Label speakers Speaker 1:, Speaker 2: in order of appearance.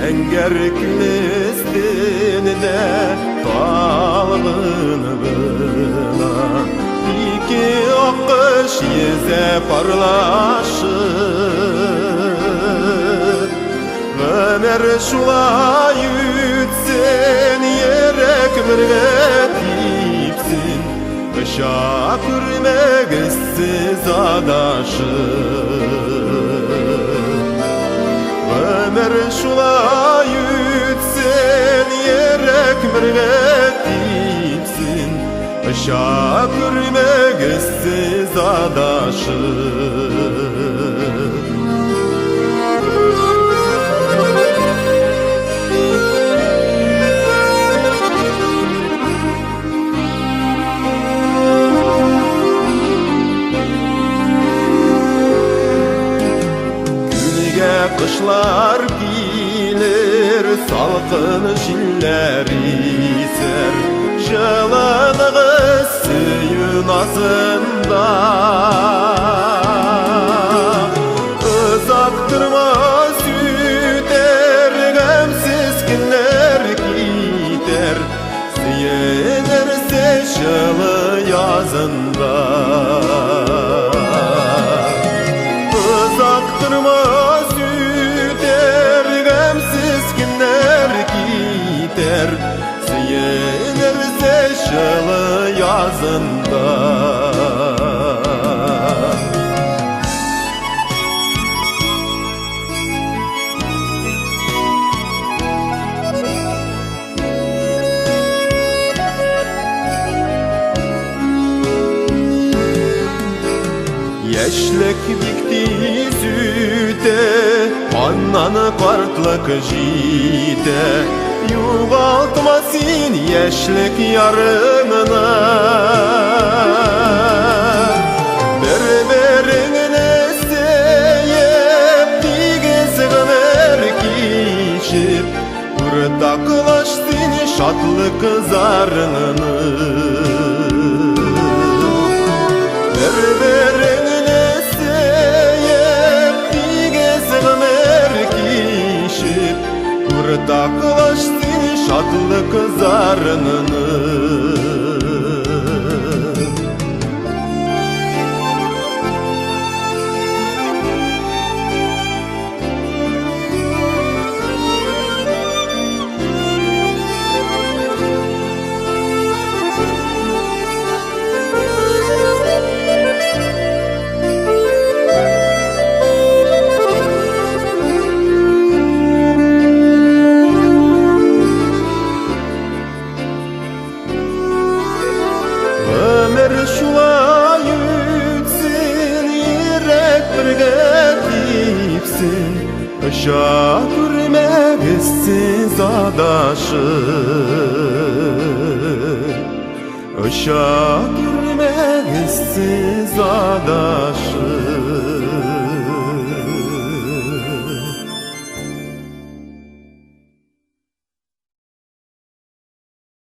Speaker 1: Enger külestinde talgın gına İki akış yeze parlaşır Ömer şulay ütsen yerek mirgetipsin Işa kürmegesiz adaşır Ömer şulay ütsen yerek mirgetipsin Işa kürmegesiz adaşır Kışlar gelir, salkın şiller iser Şılınığı suyun asında Izaktırmaz üter, gemsiz günler gider Suyunursa şılı yazında Izaktırmaz Suyunursa şılı yazında Yeşlik dikti süte, ananı kartlık jite Yuvaltmasın yeşlik yarınına Berberine seyip digizgin erkişip Urtaklaşsın şatlık zarnını Berberine seyip digizgin erkişip Urtaklaşsın şatlık zarnını Şulay ütsen yerek mirgetipsin Işa kürmegesiz adaşır Işa kürmegesiz adaşır